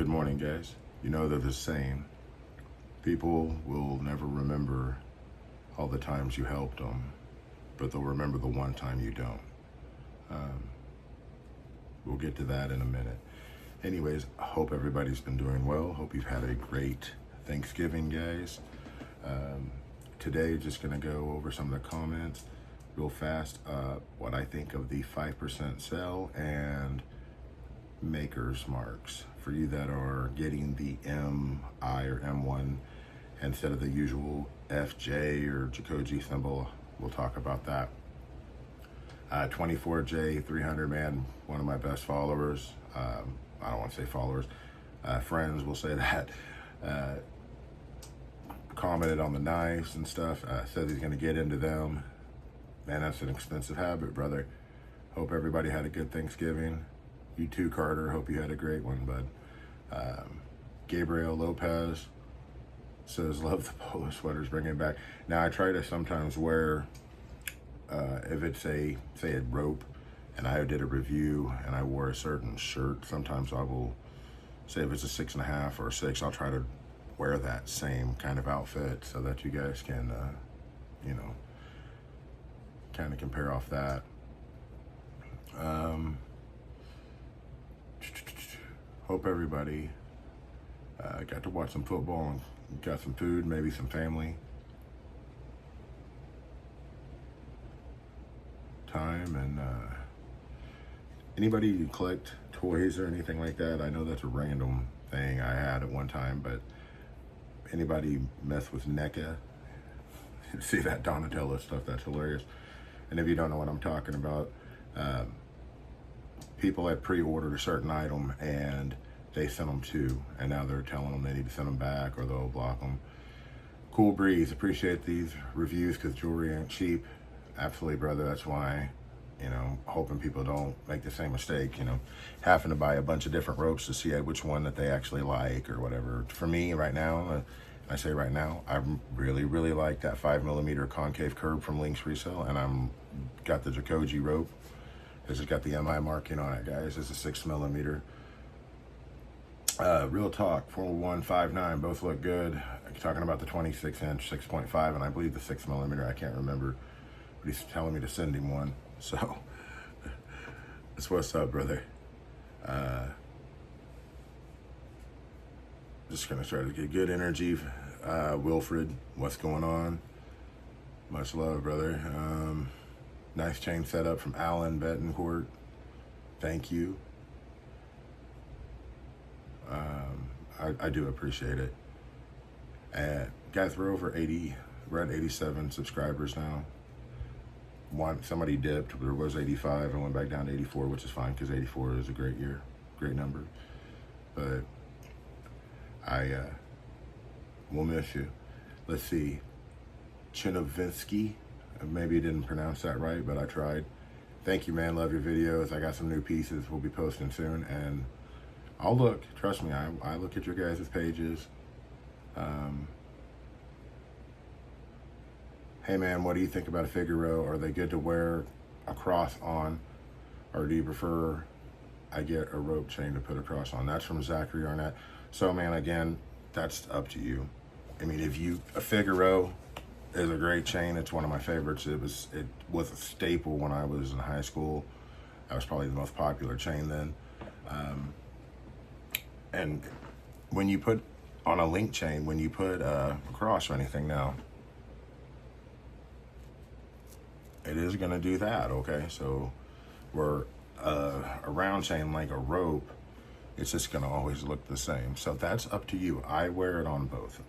Good morning, guys. You know there's a saying, people will never remember all the times you helped them, but they'll remember the one time you don't. We'll get to that in a minute. Anyways, I hope everybody's been doing well. Hope you've had a great Thanksgiving, guys. Today, just gonna go over some of the comments real fast. What I think of the 5% sell and maker's marks. For you that are getting the MI or M1 instead of the usual FJ or Jacoje symbol, we'll talk about that. 24J 300, man, one of my best followers. I don't want to say followers, friends will say that. Commented on the knives and stuff, says he's going to get into them. Man, that's an expensive habit, brother. Hope everybody had a good Thanksgiving. You too, Carter. Hope you had a great one, bud. Gabriel Lopez says, love the polo sweaters, bring it back. Now, I try to sometimes wear, if it's say a rope, and I did a review and I wore a certain shirt, sometimes I will say if it's a 6.5 or a 6, I'll try to wear that same kind of outfit so that you guys can, kind of compare off that. Hope everybody got to watch some football and got some food, maybe some family time. And anybody who collect toys or anything like that, I know that's a random thing I had at one time, but anybody mess with NECA, see that Donatello stuff, that's hilarious. And if you don't know what I'm talking about, people had pre-ordered a certain item and they sent them to, and now they're telling them they need to send them back or they'll block them. Cool breeze, appreciate these reviews because jewelry ain't cheap. Absolutely, brother. That's why, hoping people don't make the same mistake, having to buy a bunch of different ropes to see which one that they actually like or whatever. For me right now, I say right now, I really, really like that 5mm concave curve from Link's Resale, and I'm got the Jacoje rope. This has got the MI marking on it, guys. This is 6mm. Real talk, 4159, both look good. Talking about the 26-inch, 6.5, and I believe the 6mm, I can't remember, but he's telling me to send him one. So, that's what's up, brother. Just gonna try to get good energy. Wilfred, what's going on? Much love, brother. Nice chain setup from Alan Betancourt. Thank you. I do appreciate it. Guys, we're over 80. We're at 87 subscribers now. Somebody dipped. There was 85. I went back down to 84, which is fine because 84 is a great year, great number. But I will miss you. Let's see. Chinovinsky. Maybe I didn't pronounce that right, but I tried. Thank you, man. Love your videos. I got some new pieces we'll be posting soon, and I'll look. Trust me, I look at your guys' pages. Hey, man, what do you think about a Figaro? Are they good to wear a cross on, or do you prefer I get a rope chain to put a cross on? That's from Zachary Arnett. So, man, again, that's up to you. I mean, a Figaro is a great chain. It's one of my favorites. It was a staple when I was in high school. That was probably the most popular chain then. And when you put on a link chain, when you put a cross or anything now, it is gonna do that, okay? So where a round chain like a rope, it's just gonna always look the same. So that's up to you. I wear it on both.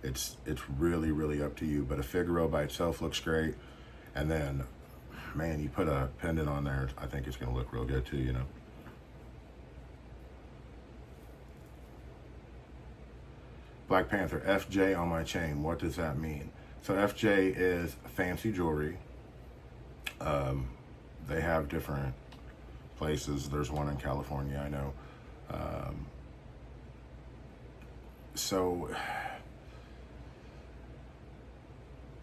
It's really, really up to you. But a Figaro by itself looks great. And then, man, you put a pendant on there, I think it's gonna look real good too, Black Panther, FJ on my chain. What does that mean? So FJ is fancy jewelry. They have different places. There's one in California, I know. So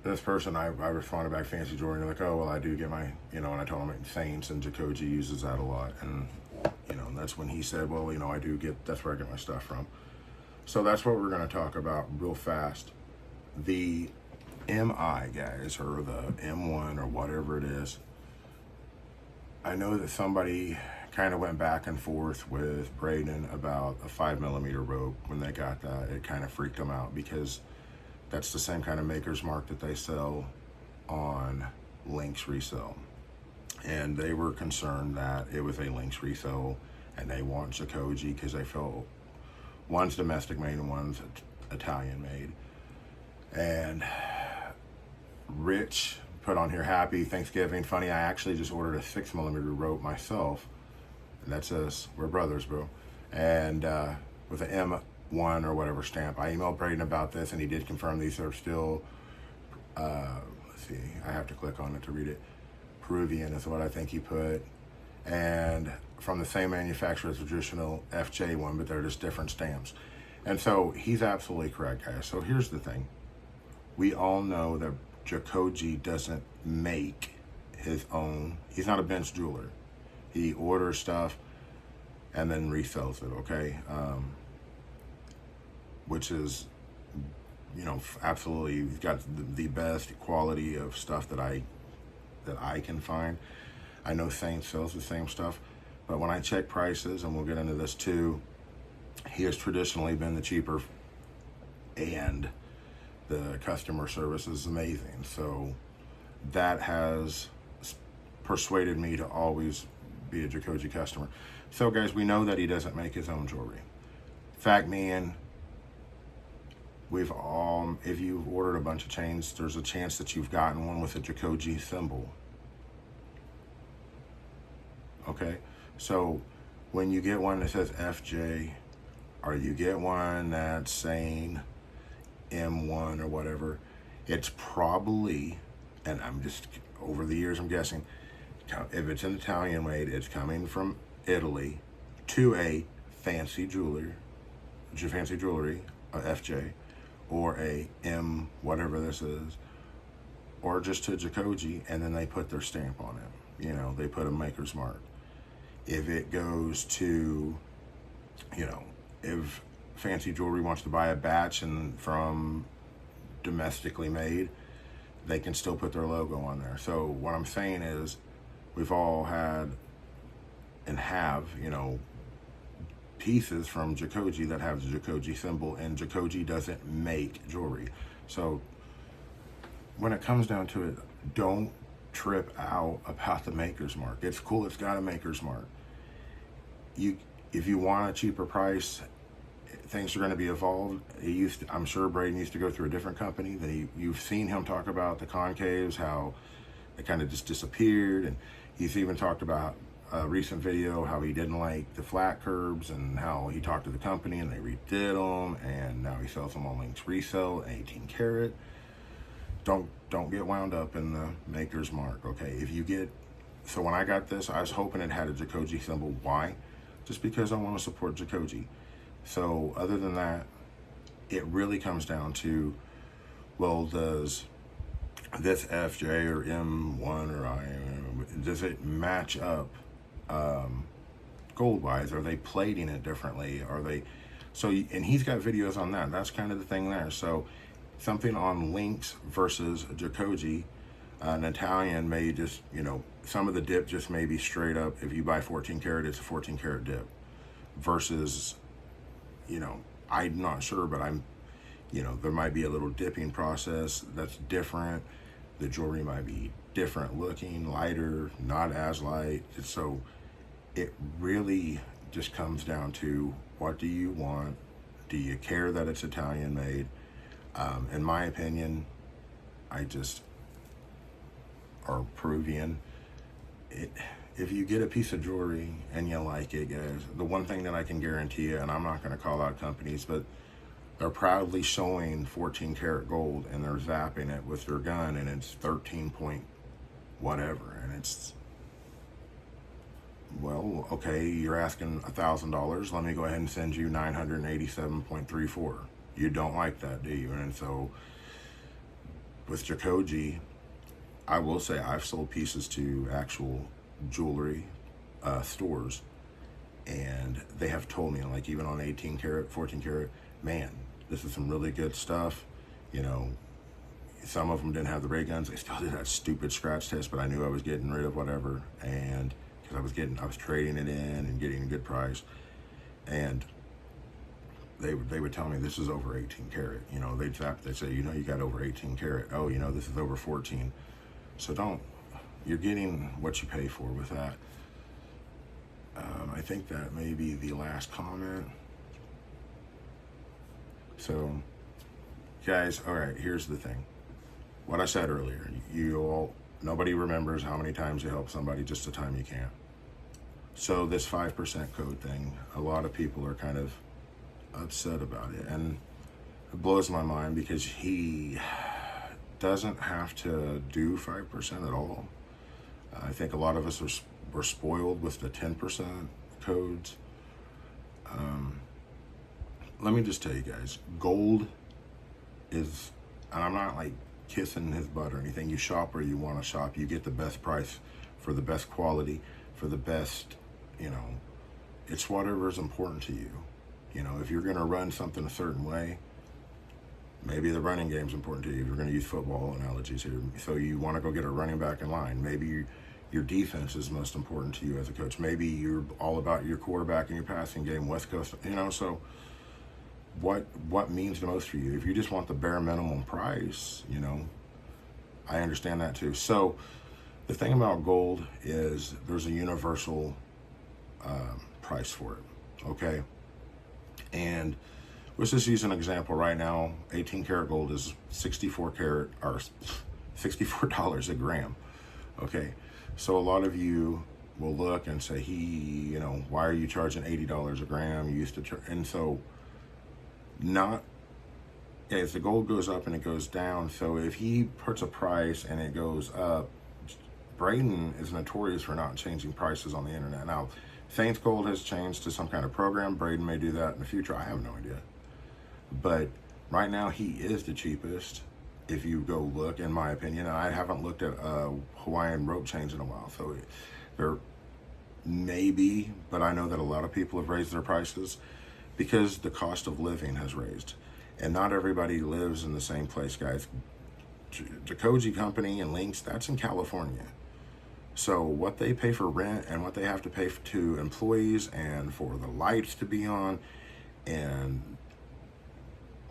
this person, I responded back, fancy jewelry, and they're like, oh, well, I do get my, and I told them Saints and Jacoje uses that a lot. And, And that's when he said, well, that's where I get my stuff from. So that's what we're going to talk about real fast. The MI, guys, or the M1 or whatever it is. I know that somebody kind of went back and forth with Braden about a 5mm rope. When they got that, it kind of freaked them out, because that's the same kind of maker's mark that they sell on Lynx Resell. And they were concerned that it was a Lynx Resell, and they want Jacoje because they felt one's domestic made and one's Italian made. And Rich put on here, happy Thanksgiving. Funny, I actually just ordered a 6mm rope myself. And that's us. We're brothers, bro. And with an M1 or whatever stamp. I emailed Braden about this, and he did confirm these are still, let's see, I have to click on it to read it. Peruvian is what I think he put. And from the same manufacturer as the traditional FJ one, but they're just different stamps. And so he's absolutely correct, guys. So here's the thing. We all know that Jacoje doesn't make his own. He's not a bench jeweler. He orders stuff and then resells it, okay? Which is, absolutely, he's got the best quality of stuff that I can find. I know Saint sells the same stuff, but when I check prices, and we'll get into this too, he has traditionally been the cheaper, and the customer service is amazing. So that has persuaded me to always be a Jacoje customer. So guys, we know that he doesn't make his own jewelry. Fact being, if you've ordered a bunch of chains, there's a chance that you've gotten one with a Jacoje symbol. Okay, so when you get one that says FJ, or you get one that's saying M1 or whatever, it's probably, and I'm just, over the years I'm guessing, if it's an Italian made, it's coming from Italy to a fancy jewelry, a FJ, or a M, whatever this is, or just to Jacoje, and then they put their stamp on it. They put a maker's mark. If it goes to, if fancy jewelry wants to buy a batch and from domestically made, they can still put their logo on there. So what I'm saying is, we've all had and have, pieces from Jacoje that have the Jacoje symbol, and Jacoje doesn't make jewelry. So when it comes down to it, don't trip out about the maker's mark. It's cool, it's got a maker's mark. If you want a cheaper price, things are going to be evolved. I'm sure Braden used to go through a different company. You've seen him talk about the concaves, how they kind of just disappeared, and he's even talked about a recent video how he didn't like the flat curbs, and how he talked to the company and they redid them, and now he sells them on Lynx Resell, 18 karat. Don't get wound up in the maker's mark, okay? So when I got this, I was hoping it had a Jacoje symbol. Why? Just because I want to support Jacoje. So other than that, it really comes down to, well, does this FJ or M1 or does it match up gold-wise? Are they plating it differently? And he's got videos on that. That's kind of the thing there. So something on Lynx versus Jacoje, an Italian may just, some of the dip just may be straight up. If you buy 14 karat, it's a 14 karat dip. Versus, I'm not sure, but there might be a little dipping process that's different. The jewelry might be different looking, lighter, not as light. So it really just comes down to, what do you want? Do you care that it's Italian made? In my opinion, or Peruvian. If you get a piece of jewelry and you like it, guys, the one thing that I can guarantee you, and I'm not going to call out companies, but they're proudly showing 14 karat gold, and they're zapping it with their gun, and it's 13 point whatever, and it's, well, okay, you're asking $1,000. Let me go ahead and send you 987.34. You don't like that, do you? And so with Jacoje, I will say I've sold pieces to actual jewelry stores, And they have told me, like, even on 18 karat, 14 karat, man, this is some really good stuff. You know, some of them didn't have the ray guns. They still did that stupid scratch test, but I knew I was getting rid of whatever. And because I was trading it in and getting a good price. And they would tell me this is over 18 karat. You know, they'd say, you know, you got over 18 karat. Oh, you know, this is over 14. So you're getting what you pay for with that. I think that may be the last comment. So, guys, all right, here's the thing. What I said earlier, nobody remembers how many times you help somebody, just the time you can. So this 5% code thing, a lot of people are kind of upset about it. And it blows my mind because he doesn't have to do 5% at all. I think a lot of us were spoiled with the 10% codes. Let me just tell you guys, gold is, and I'm not like kissing his butt or anything. You shop where you want to shop. You get the best price for the best quality, for the best, you know, it's whatever is important to you. You know, if you're going to run something a certain way, maybe the running game's important to you. If you're going to use football analogies here, so you want to go get a running back in line. Maybe your defense is most important to you as a coach. Maybe you're all about your quarterback and your passing game, West Coast, you know, so what means the most for you? If you just want the bare minimum price, you know, I understand that too. So the thing about gold is there's a universal price for it, okay? And let's just use an example right now. 18 karat gold is $64 a gram, okay? So a lot of you will look and say, you know, why are you charging $80 a gram? You used to charge, and so as the gold goes up and it goes down, so if he puts a price and it goes up, Braden is notorious for not changing prices on the internet. Now, Saints Gold has changed to some kind of program. Braden may do that in the future. I have no idea. But right now, he is the cheapest if you go look, in my opinion. And I haven't looked at Hawaiian rope chains in a while. So there may be, but I know that a lot of people have raised their prices because the cost of living has raised. And not everybody lives in the same place, guys. Jacoje Company and Links, that's in California. So what they pay for rent and what they have to pay to employees and for the lights to be on and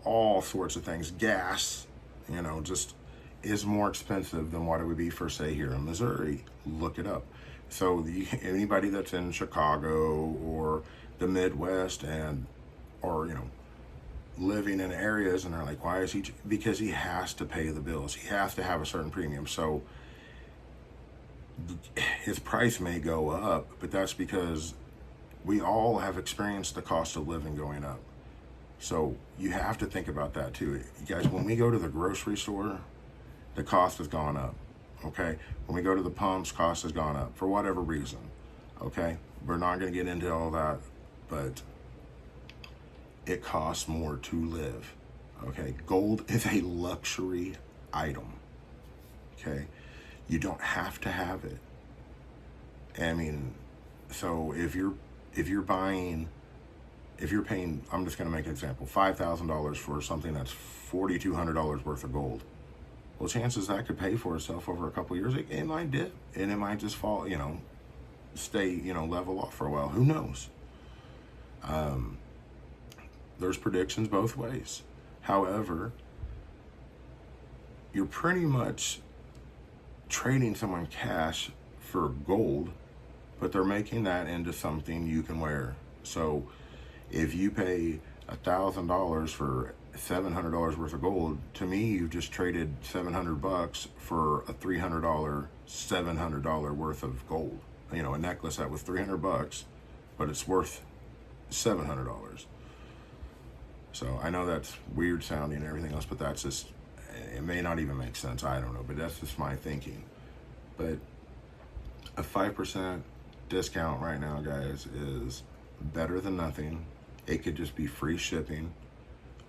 all sorts of things, gas, you know, just is more expensive than what it would be for, say, here in Missouri. Look it up. So anybody that's in Chicago or the Midwest or, you know, living in areas and they're like, why is he? Because he has to pay the bills. He has to have a certain premium. So his price may go up, but that's because we all have experienced the cost of living going up. So you have to think about that too. You guys, when we go to the grocery store, the cost has gone up, okay? When we go to the pumps, cost has gone up for whatever reason, okay? We're not gonna get into all that, but it costs more to live, okay? Gold is a luxury item, okay? You don't have to have it. I mean, so if you're paying, I'm just gonna make an example, $5,000 for something that's $4,200 worth of gold. Well, chances that could pay for itself over a couple of years. It might dip, and it might just fall, you know, stay, you know, level off for a while. Who knows? There's predictions both ways. However, you're pretty much trading someone cash for gold, but they're making that into something you can wear. So if you pay $1,000 for $700 worth of gold, to me, you've just traded $700 for a $300, $700 worth of gold. You know, a necklace that was $300, but it's worth $700. So I know that's weird sounding and everything else, but that's just, it may not even make sense. I don't know, but that's just my thinking. But a 5% discount right now, guys, is better than nothing. It could just be free shipping,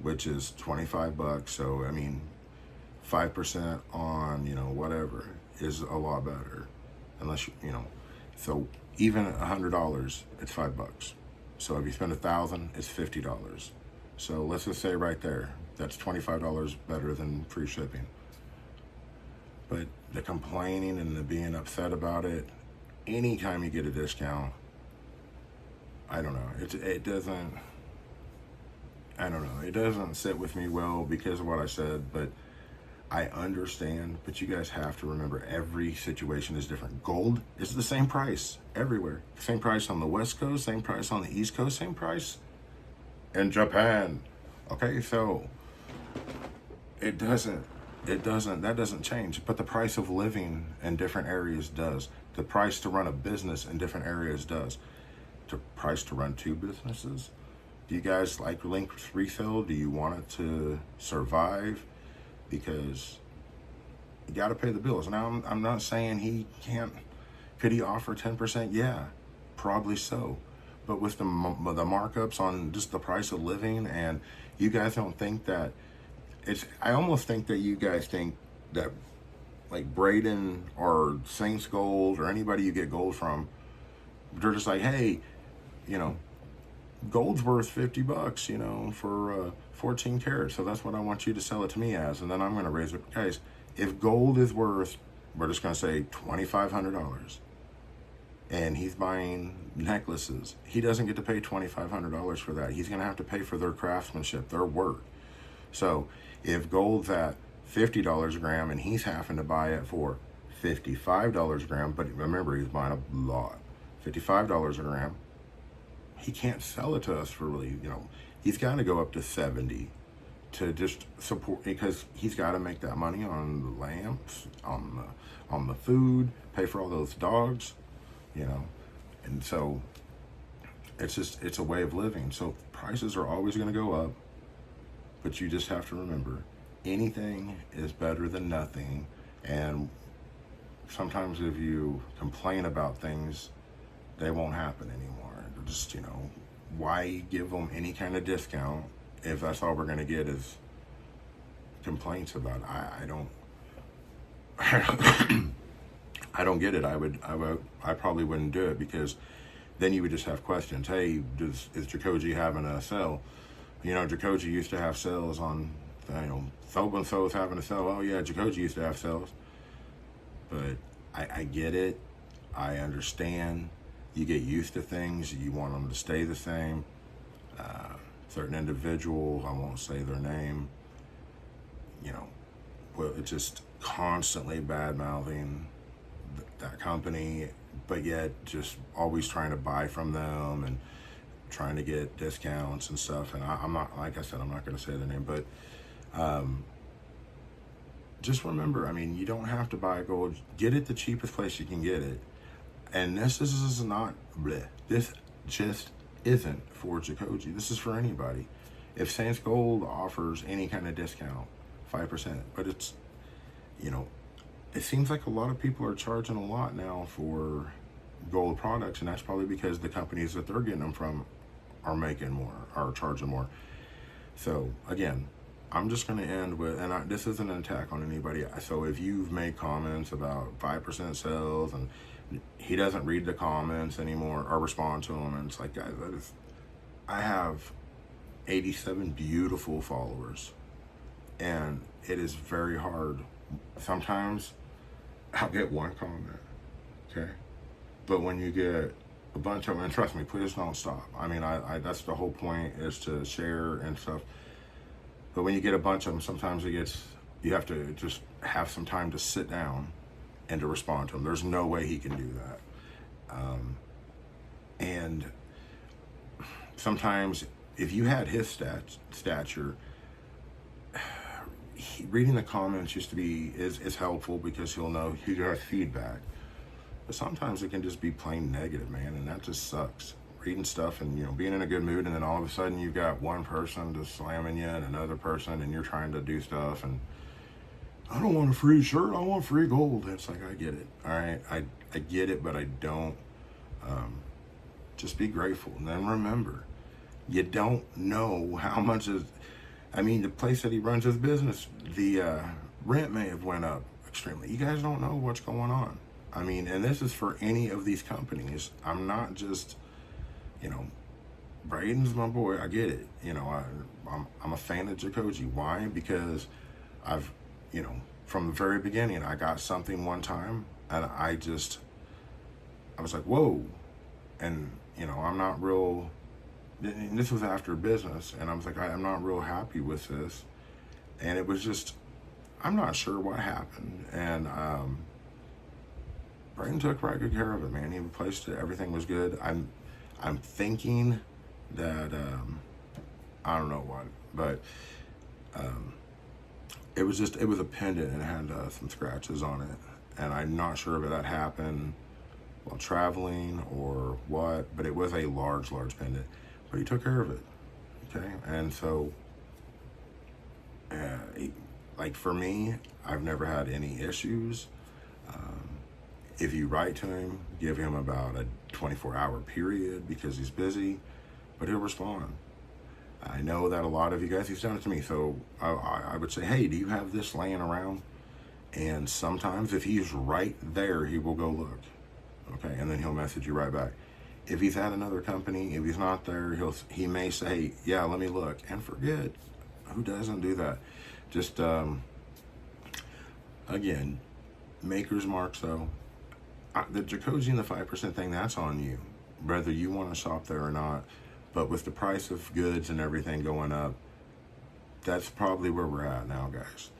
which is $25. So, I mean, 5% on, you know, whatever is a lot better. Unless, you know, so Even $100, it's $5. So if you spend $1,000, it's $50. So let's just say right there, that's $25 better than free shipping. But the complaining and the being upset about it, anytime you get a discount, I don't know. It doesn't. I don't know. It doesn't sit with me well because of what I said, but I understand. But you guys have to remember, every situation is different. Gold is the same price everywhere. Same price on the West Coast, same price on the East Coast, same price in Japan. Okay, so it doesn't. That doesn't change. But the price of living in different areas does. The price to run a business in different areas does. The price to run two businesses. Do you guys like link refill? Do you want it to survive? Because you got to pay the bills. Now, I'm not saying he can't. Could he offer 10%? Yeah, probably so. But with the markups on just the price of living, and you guys don't think that I almost think that you guys think that, like Braden or Saints Gold or anybody you get gold from, they're just like, hey, gold's worth $50, for 14 carats. So that's what I want you to sell it to me as. And then I'm going to raise it. Guys, if gold is worth, we're just going to say $2,500, and he's buying necklaces, he doesn't get to pay $2,500 for that. He's going to have to pay for their craftsmanship, their work. So if gold's at $50 a gram and he's having to buy it for $55 a gram, but remember, he's buying a lot, $55 a gram, he can't sell it to us for really, he's got to go up to 70 to just support, because he's got to make that money on the lamps, on the food, pay for all those dogs, and so it's a way of living. So prices are always going to go up, but you just have to remember, anything is better than nothing. And sometimes if you complain about things, they won't happen anymore. Just, why give them any kind of discount if that's all we're going to get is complaints about it? I don't get it. I probably wouldn't do it, because then you would just have questions. Hey, is Jacoje having a sale? Jacoje used to have sales on, so-and-so is having a sale. Oh yeah, Jacoje used to have sales. But I get it. I understand. You get used to things. You want them to stay the same. Certain individuals, I won't say their name, it's just constantly bad-mouthing that company, but yet just always trying to buy from them and trying to get discounts and stuff. And I'm not, like I said, I'm not going to say their name, but just remember, you don't have to buy gold. Get it the cheapest place you can get it. And this is not, bleh. This just isn't for Jacoje. This is for anybody. If Saints Gold offers any kind of discount, 5%, but it's, it seems like a lot of people are charging a lot now for gold products, and that's probably because the companies that they're getting them from are making more, are charging more. So again, I'm just going to end with, and this isn't an attack on anybody. So if you've made comments about 5% sales and he doesn't read the comments anymore or respond to them, and it's like, guys, I have 87 beautiful followers, and it is very hard. Sometimes I'll get one comment, okay? But when you get a bunch of them, and trust me, please don't stop. I that's the whole point, is to share and stuff. But when you get a bunch of them, sometimes you have to just have some time to sit down and to respond to them. There's no way he can do that. And sometimes if you had his stature, reading the comments is helpful, because he'll know he got feedback. But sometimes it can just be plain negative, man, and that just sucks. Reading stuff and being in a good mood, and then all of a sudden you've got one person just slamming you and another person, and you're trying to do stuff, and I don't want a free shirt, I want free gold. It's like, I get it. All right, I get it, but I don't. Just be grateful. And then remember, you don't know how much is, the place that he runs his business, the rent may have went up extremely. You guys don't know what's going on. I mean, and this is for any of these companies. I'm not just, you know, Braden's my boy. I get it. You know, I'm a fan of Jacoje. Why? Because I've, you know, from the very beginning, I got something one time, and I was like, whoa, and you know, I'm not real. And this was after business, and I was like, I'm not real happy with this, and it was just, I'm not sure what happened, and Braden took right good care of it, man. He replaced it. Everything was good. I'm thinking that I don't know what, but it was a pendant and it had some scratches on it, and I'm not sure if that happened while traveling or what, but it was a large pendant. But he took care of it, okay? And so, like for me, I've never had any issues. If you write to him, give him about a 24-hour period because he's busy, but he'll respond. I know that a lot of you guys, he's done it to me, so I would say, hey, do you have this laying around? And sometimes if he's right there, he will go look, okay? And then he'll message you right back. If he's at another company, if he's not there, he may say, yeah, let me look, and forget. Who doesn't do that? Just, again, maker's marks though. The Jacoje and the 5% thing, that's on you, whether you want to shop there or not. But with the price of goods and everything going up, that's probably where we're at now, guys.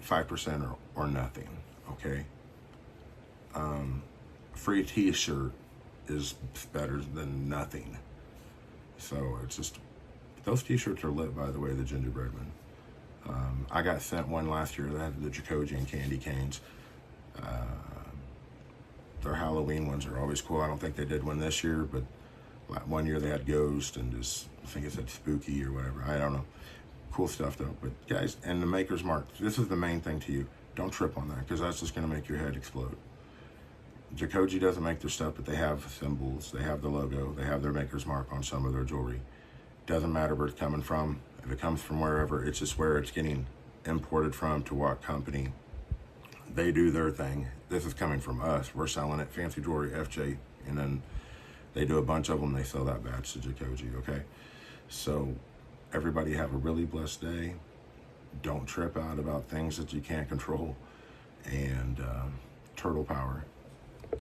5% or nothing, okay? Free t-shirt is better than nothing. So it's just, those t-shirts are lit, by the way, the gingerbread one. I got sent one last year that had the Jacoje and candy canes. Their Halloween ones are always cool. I don't think they did one this year, but one year they had Ghost and just, I think it said Spooky or whatever. I don't know. Cool stuff though. But guys, and the Maker's Mark, this is the main thing to you. Don't trip on that, because that's just going to make your head explode. Jacoje doesn't make their stuff, but they have symbols. They have the logo. They have their Maker's Mark on some of their jewelry. Doesn't matter where it's coming from. If it comes from wherever, it's just where it's getting imported from, to what company. They do their thing. This is coming from us. We're selling it. Fancy Jewelry, FJ. And then they do a bunch of them. They sell that batch to Jacoje, okay? So everybody have a really blessed day. Don't trip out about things that you can't control. And turtle power.